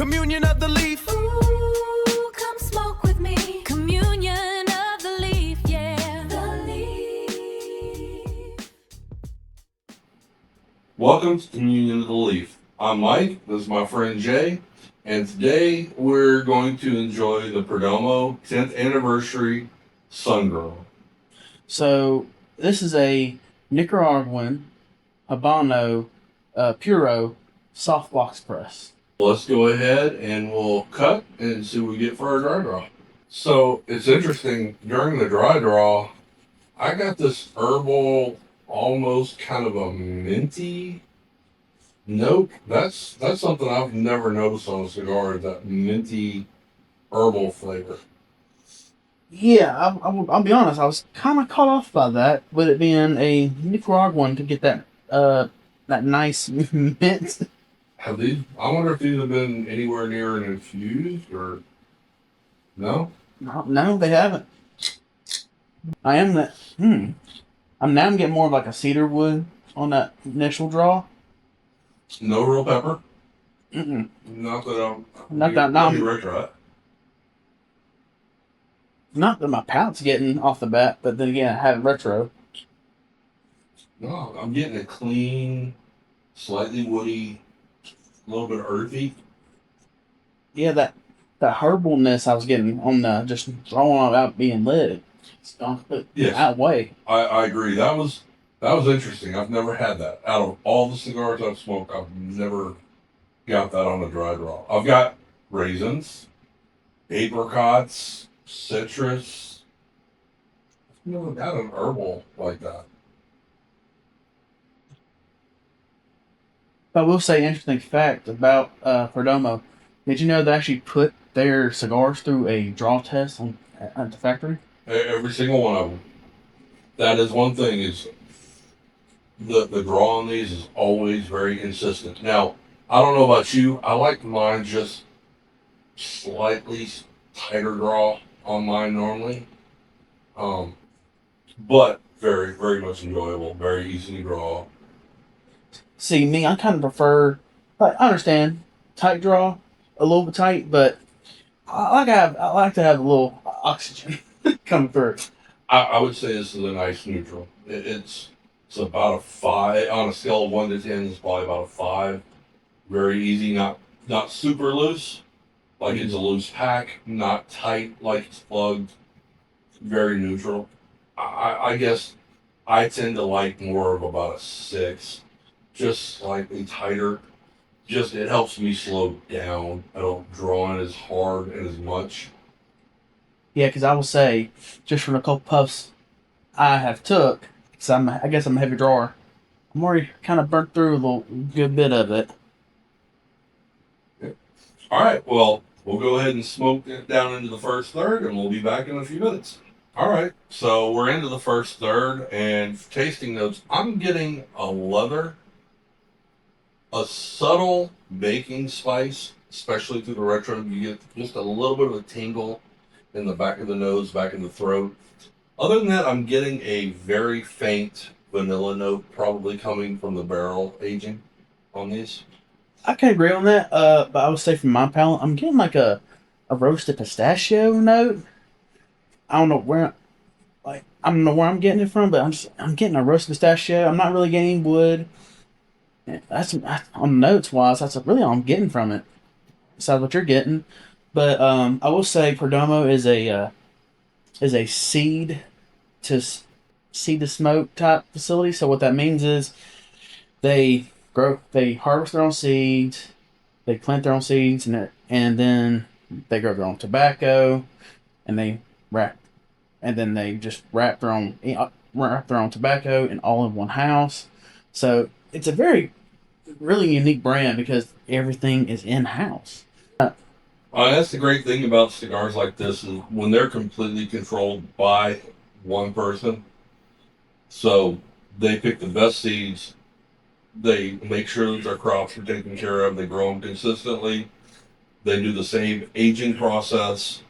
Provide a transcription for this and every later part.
Communion of the Leaf. Ooh, come smoke with me. Communion of the Leaf, yeah. The Leaf. Welcome to Communion of the Leaf. I'm Mike, this is my friend Jay, and today we're going to enjoy the Perdomo 10th Anniversary Sun Grown. So this is a Nicaraguan Habano Puro soft box press. Let's go ahead and we'll cut and see what we get for our dry draw. So it's interesting, during the dry draw, I got this herbal, almost kind of a minty note. That's something I've never noticed on a cigar, that minty herbal flavor. Yeah, I'll be honest. I was kind of caught off by that, with it being a Nicaraguan to get that that nice mint. Have these? I wonder if these have been anywhere near an infused or no. No, they haven't. I am that. I'm getting more of like a cedar wood on that initial draw. No real pepper. Mm-mm. Not that I'm. Not that. Let me retry it. Not that my palate's getting off the bat, but then again, I haven't retro. No, I'm getting a clean, slightly woody, a little bit earthy. Yeah, that herbalness I was getting on the just throwing out being lit. It's gone Yes. out way. I agree. That was interesting. I've never had that. Out of all the cigars I've smoked, I've never got that on a dry draw. I've got raisins, apricots, citrus. I've never got an herbal like that. But I will say, interesting fact about Perdomo. Did you know they actually put their cigars through a draw test at the factory? Every single one of them. That is one thing, is the draw on these is always very consistent. Now, I don't know about you. I like mine just slightly tighter draw on mine normally. But very, very much enjoyable. Very easy to draw. See, me, I kind of prefer. Like, I understand tight draw, a little bit tight, but I like to have a little oxygen coming through. I would say this is a nice neutral. It's about a 5 on a scale of 1 to 10. It's probably about a 5. Very easy, not super loose, like it's a loose pack. Not tight, like it's plugged. Very neutral. I guess I tend to like more of about a 6, just slightly tighter. Just it helps me slow down. I don't draw in as hard and as much. Yeah, because I will say, just from a couple puffs I have took, so I guess I'm a heavy drawer. I'm already kind of burnt through a good bit of it. All right, well, we'll go ahead and smoke it down into the first third, and we'll be back in a few minutes. All right, so we're into the first third, and tasting notes, I'm getting a leather, a subtle baking spice, especially through the retro. You get just a little bit of a tingle in the back of the nose, back in the throat. Other than that, I'm getting a very faint vanilla note, probably coming from the barrel aging on these. I can agree on that, but I would say from my palate, I'm getting like a roasted pistachio note. I don't know where I'm getting it from, but I'm getting a roasted pistachio. I'm not really getting wood. That's on notes wise. That's really all I'm getting from it. Besides what you're getting, but I will say Perdomo is a seed to smoke type facility. So what that means is they harvest their own seeds, they plant their own seeds, and then they grow their own tobacco, and they just wrap their own tobacco and all in one house. So it's a really unique brand because everything is in house. That's the great thing about cigars like this, is when they're completely controlled by one person. So they pick the best seeds. They make sure that their crops are taken care of. They grow them consistently. They do the same aging process.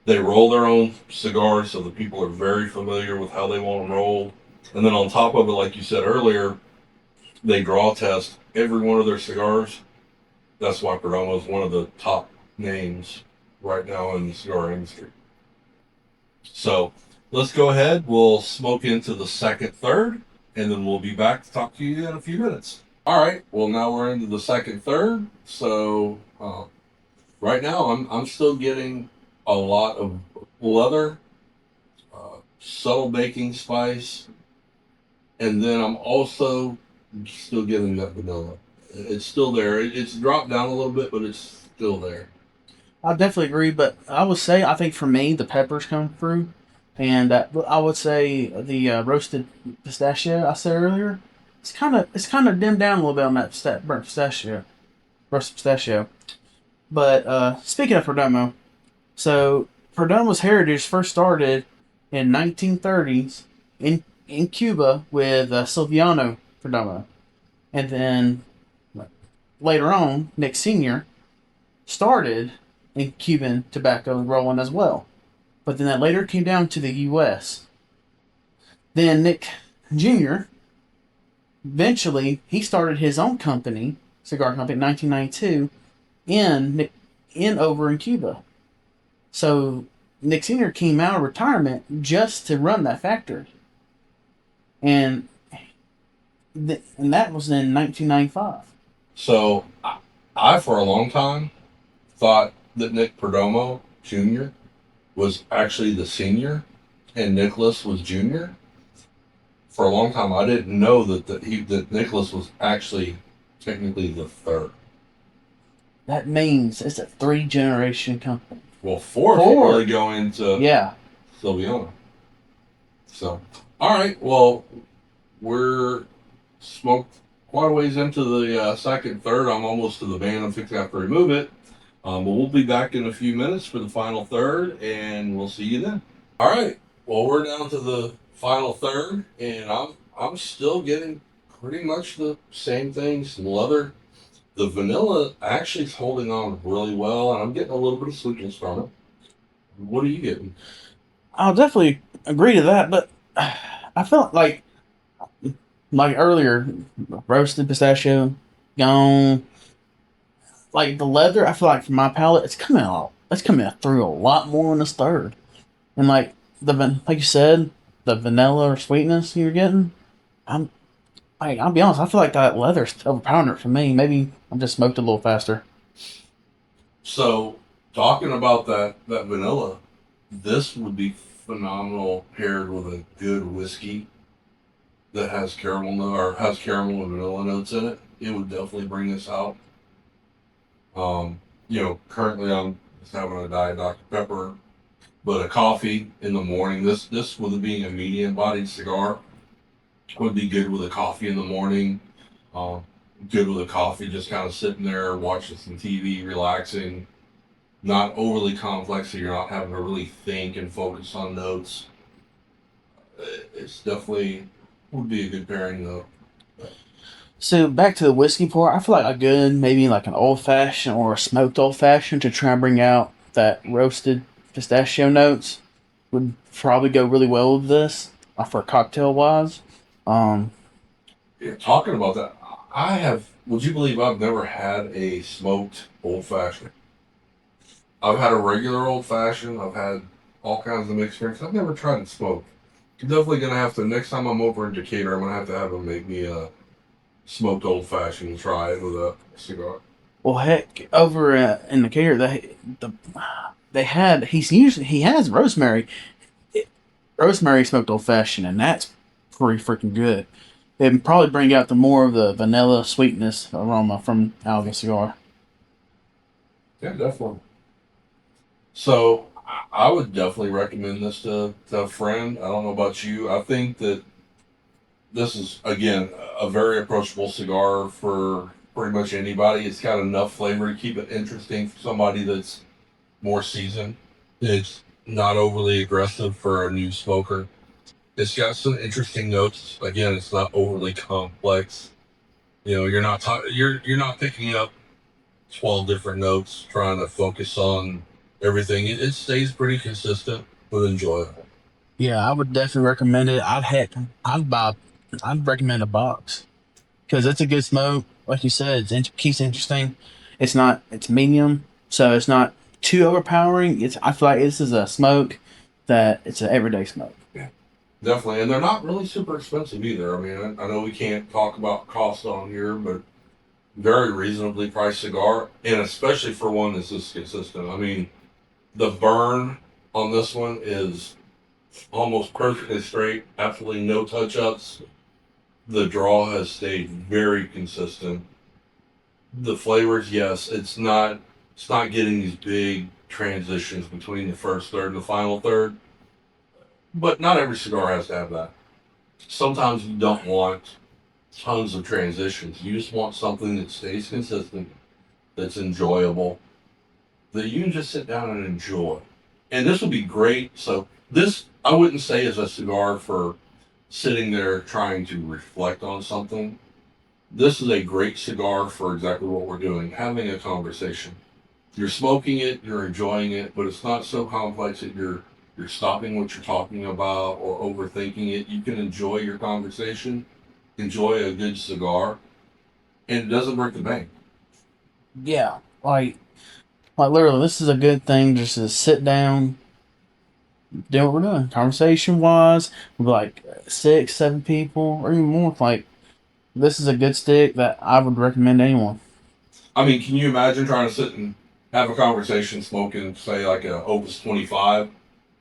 They roll their own cigars, so the people are very familiar with how they want them rolled. And then on top of it, like you said earlier, they draw test every one of their cigars That's why Perdomo is one of the top names right now in the cigar industry. So let's go ahead. We'll smoke into the second third, and then we'll be back to talk to you in a few minutes. All right. Well, now we're into the second third. So right now, I'm still getting a lot of leather, subtle baking spice, and then I'm also still getting that vanilla. It's still there. It's dropped down a little bit, but it's still there. I definitely agree, but I would say I think for me the peppers come through, and I would say the roasted pistachio I said earlier, it's kind of dimmed down a little bit on that burnt pistachio, roasted pistachio. But speaking of Perdomo, so Perdomo's heritage first started in 1930s in Cuba with Silviano Perdomo, and then later on Nick Senior started in Cuban tobacco rolling as well. But then that later came down to the U.S. Then Nick Jr. eventually he started his own company, cigar company, in 1992 in over in Cuba. So Nick Sr. came out of retirement just to run that factory, and and that was in 1995. So I for a long time thought that Nick Perdomo Jr. was actually the senior and Nicholas was junior. For a long time, I didn't know that Nicholas was actually technically the third. That means it's a 3-generation company. Well, four if you really go into Yeah. Silviano. So, all right. Well, we're smoked quite a ways into the second third. I'm almost to the band. I'm fixing to have to remove it. But we'll be back in a few minutes for the final third, and we'll see you then. All right. Well, we're down to the final third, and I'm still getting pretty much the same things. Leather. The vanilla actually is holding on really well, and I'm getting a little bit of sweetness from it. What are you getting? I'll definitely agree to that, but I felt like earlier, roasted pistachio, gone. Like the leather, I feel like for my palate, it's coming out. It's coming through a lot more in this third, and like like you said, the vanilla or sweetness you're getting. I'm I'll be honest. I feel like that leather's overpowering it for me. Maybe I'm just smoked a little faster. So, talking about that vanilla, this would be phenomenal paired with a good whiskey that has caramel and vanilla notes in it. It would definitely bring this out. Currently I'm just having a Diet Dr. Pepper, but a coffee in the morning. This with it being a medium bodied cigar would be good with a coffee in the morning. Good with a coffee, just kind of sitting there watching some TV, relaxing. Not overly complex, so you're not having to really think and focus on notes. It's definitely would be a good pairing though. So back to the whiskey pour, I feel like a good maybe like an old fashioned or a smoked old fashioned to try and bring out that roasted pistachio notes would probably go really well with this for cocktail wise. Yeah, talking about that, I have. Would you believe I've never had a smoked old fashioned? I've had a regular old fashioned. I've had all kinds of mixed drinks. I've never tried it smoked. I'm definitely gonna have to next time I'm over in Decatur. I'm gonna have to have them make me a smoked old fashioned and try it with a cigar. Well, heck, over in Decatur, they had he has rosemary smoked old fashioned, and that's pretty freaking good. It'd probably bring out the more of the vanilla sweetness aroma from out of the cigar. Yeah, definitely. So I would definitely recommend this to a friend. I don't know about you. I think that this is again a very approachable cigar for pretty much anybody. It's got enough flavor to keep it interesting for somebody that's more seasoned. It's not overly aggressive for a new smoker. It's got some interesting notes. Again, it's not overly complex. You're not picking up 12 different notes trying to focus on everything. It stays pretty consistent but enjoyable. Yeah, I would definitely recommend it. I'd recommend a box because it's a good smoke. Like you said, keeps interesting. It's medium, so it's not too overpowering. I feel like this is a smoke that it's an everyday smoke. Yeah, definitely. And they're not really super expensive either. I mean, I know we can't talk about cost on here, but very reasonably priced cigar, and especially for one that's this consistent. I mean, the burn on this one is almost perfectly straight, absolutely no touch-ups. The draw has stayed very consistent. The flavors, yes, it's not getting these big transitions between the first third and the final third, but not every cigar has to have that. Sometimes you don't want tons of transitions. You just want something that stays consistent, that's enjoyable, that you can just sit down and enjoy. And this would be great. So this, I wouldn't say is a cigar for sitting there trying to reflect on something. This is a great cigar for exactly what we're doing, having a conversation. You're smoking it, you're enjoying it, but it's not so complex that you're stopping what you're talking about or overthinking it. You can enjoy your conversation, enjoy a good cigar, and it doesn't break the bank. Yeah, like literally, this is a good thing just to sit down, do what we're doing. Conversation wise, with like 6, 7 people, or even more. Like, this is a good stick that I would recommend to anyone. I mean, can you imagine trying to sit and have a conversation smoking, say, like a Opus 25,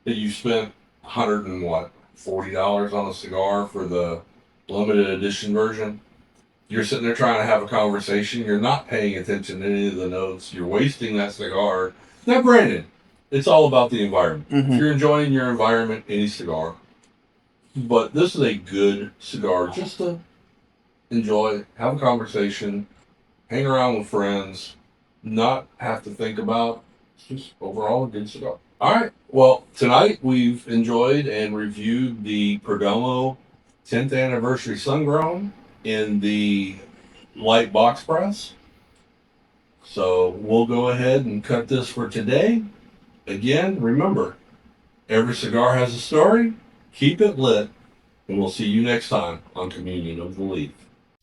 that you spent $140 on a cigar for the limited edition version? You're sitting there trying to have a conversation. You're not paying attention to any of the notes. You're wasting that cigar. Now, granted, it's all about the environment. Mm-hmm. If you're enjoying your environment, any cigar. But this is a good cigar just to enjoy, have a conversation, hang around with friends, not have to think about. It's just overall a good cigar. All right. Well, tonight we've enjoyed and reviewed the Perdomo 10th Anniversary Sun Grown in the light box press. So we'll go ahead and cut this for today. Again, remember, every cigar has a story. Keep it lit, and we'll see you next time on Communion of the Leaf.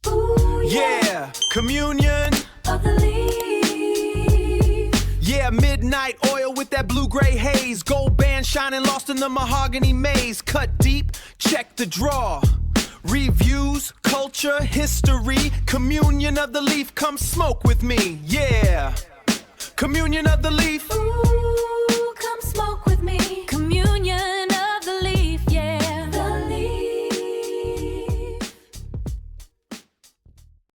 Ooh, Yeah, communion. of the leaf. Yeah, midnight oil with that blue-gray haze. Gold band shining, lost in the mahogany maze. Cut deep, check the draw. Reviews, culture, history. Communion of the Leaf, come smoke with me. Yeah, Communion of the Leaf. Ooh.